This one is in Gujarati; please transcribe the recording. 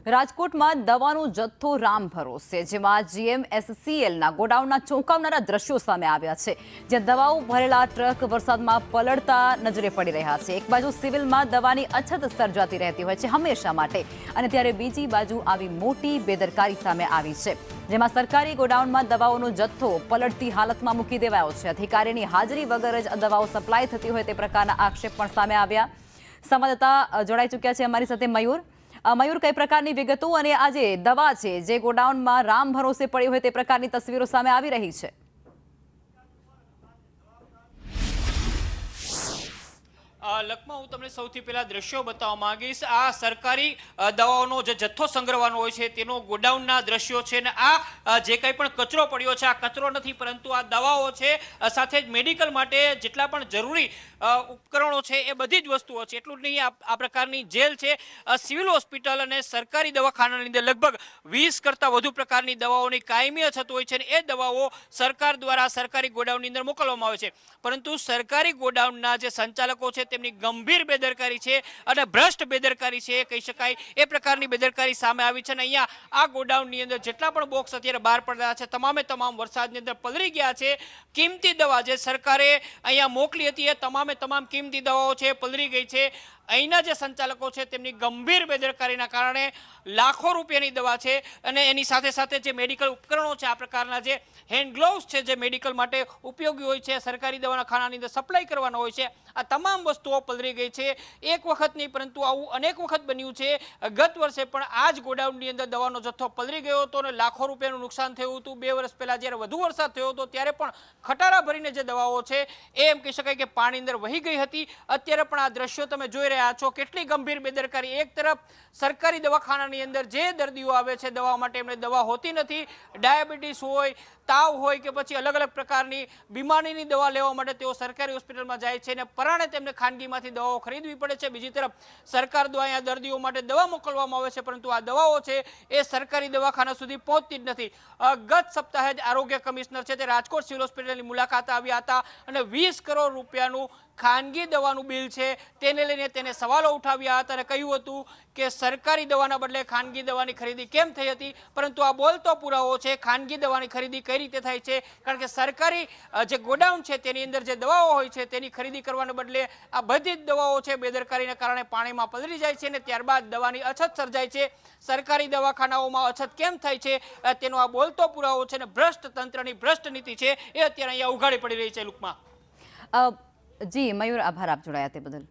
રાજકોટમાં દવાનો જથ્થો રામ ભરોસે, જેમાં જીએમએસસીએલના ગોડાઉનના ચોંકાવનારા દ્રશ્યો સામે આવ્યા છે, જ્યાં દવાઓ ભરેલા ટ્રક વરસાદમાં પલળતા નજરે પડી રહ્યા છે. એક બાજુ સિવિલમાં દવાની અછત સર્જાતી રહેતી હોય છે હંમેશા માટે, અને ત્યારે બીજી બાજુ આવી મોટી બેદરકારી સામે આવી છે, જેમાં સરકારી ગોડાઉનમાં દવાઓનો જથ્થો પલળતી હાલતમાં મૂકી દેવાયો છે. અધિકારીની હાજરી વગર જ દવાઓ સપ્લાય થતી હોય તે પ્રકારના આક્ષેપ પણ સામે આવ્યા. સંવાદદાતા જોડાઈ ચૂક્યા છે અમારી સાથે મયુર. મયુર, કઈ પ્રકારની વિગતો અને આ જે દવા છે જે ગોડાઉનમાં રામ ભરોસે પડી હોય તે પ્રકારની તસવીરો સામે આવી રહી છે? લખમાં હું તમને સૌથી પહેલા દ્રશ્યો બતાવવા માંગીશ. આ સરકારી દવાઓનો જે જથ્થો સંગ્રહવાનો હોય છે તેનો ગોડાઉનના દ્રશ્યો છે, અને આ જે કંઈ પણ કચરો પડ્યો છે આ કચરો નથી, પરંતુ આ દવાઓ છે, સાથે જ મેડિકલ માટે જેટલા પણ જરૂરી ઉપકરણો છે એ બધી જ વસ્તુઓ છે. એટલું જ નહીં, આ પ્રકારની જેલ છે, સિવિલ હોસ્પિટલ અને સરકારી દવાખાનાની અંદર લગભગ 20 કરતાં વધુ પ્રકારની દવાઓની કાયમી અછત હોય છે, અને એ દવાઓ સરકાર દ્વારા સરકારી ગોડાઉનની અંદર મોકલવામાં આવે છે. પરંતુ સરકારી ગોડાઉનના જે સંચાલકો છે તેમની ગંભીર બેદરકારી છે અને ભ્રષ્ટ બેદરકારી છે કહી શકાય, એ પ્રકારની બેદરકારી સામે આવી છે. અને અહીંયા આ ગોડાઉનની અંદર જેટલા પણ બોક્સ અત્યારે બહાર પડ્યા છે તમામે તમામ વરસાદની અંદર પલળી ગયા છે. કિંમતી દવા જે સરકારે અહીંયા મોકલી હતી એ તમામ કિંમતી દવાઓ છે પલળી ગઈ છે. અહીંના જે સંચાલકો છે તેમની ગંભીર બેદરકારીના કારણે લાખો રૂપિયાની દવા છે, અને એની સાથે સાથે જે મેડિકલ ઉપકરણો છે, આ પ્રકારના જે હેન્ડ ગ્લોવ્સ છે જે મેડિકલ માટે ઉપયોગી હોય છે, સરકારી દવાના ખાનાની અંદર સપ્લાય કરવાનો હોય છે, આ તમામ વસ્તુઓ પલળી ગઈ છે. એક વખત નહીં પરંતુ આવું અનેક વખત બન્યું છે. ગત વર્ષે પણ આ જ ગોડાઉનની અંદર દવાનો જથ્થો પલળી ગયો હતો અને લાખો રૂપિયાનું નુકસાન થયું હતું. 2 વર્ષ પહેલા જ્યારે વધુ વરસાદ થયો હતો ત્યારે પણ ખટારા ભરીને જે દવાઓ છે એ એમ કહી શકાય કે પાણી અંદર વહી ગઈ હતી. અત્યારે પણ આ દ્રશ્યો તમે જોઈ રહ્યા છો, કેટલી ગંભીર બેદરકારી. એક તરફ સરકારી દવાખાનાની અંદર જે દર્દીઓ આવે છે દવા માટે, એમને દવા હોતી નથી. ડાયાબિટીસ હોય, તાવ હોય કે પછી અલગ અલગ પ્રકારની બીમારીની દવા લેવા માટે તેઓ સરકારી હોસ્પિટલમાં જાય છે, અને પરાણે તેમને ખાનગીમાંથી દવાઓ ખરીદવી પડે છે. બીજી તરફ સરકાર દ્વારા અહીંયા દર્દીઓ માટે દવા મોકલવામાં આવે છે, પરંતુ આ દવાઓ છે એ સરકારી દવાખાના સુધી પહોંચતી જ નથી. ગત સપ્તાહે જ આરોગ્ય કમિશનર છે તે રાજકોટ સિવિલ હોસ્પિટલની મુલાકાત આવ્યા હતા, અને 20 કરોડ રૂપિયાનું ખાનગી દવાનું બિલ છે તેને લઈને તેને સવાલો ઉઠાવ્યા હતા અને કહ્યું હતું કે સરકારી દવાના બદલે ખાનગી દવાની ખરીદી કેમ થઈ હતી. પરંતુ આ બોલતો પુરાવો છે, ખાનગી દવાની ખરીદી કઈ રીતે થાય છે, કારણ કે સરકારી જે ગોડાઉન છે તેની અંદર જે દવાઓ હોય છે તેની ખરીદી કરવાને બદલે આ બધી જ દવાઓ છે બેદરકારીને કારણે પાણીમાં પલળી જાય છે, અને ત્યારબાદ દવાની અછત સર્જાય છે. સરકારી દવાખાનાઓમાં અછત કેમ થાય છે તેનો આ બોલતો પુરાવો છે, અને ભ્રષ્ટ તંત્રની ભ્રષ્ટ નીતિ છે એ અત્યારે અહીંયા ઉઘાડી પડી રહી છે. લુકમાં જી મયુર, આભાર આપ જોડાયા તે બદલ.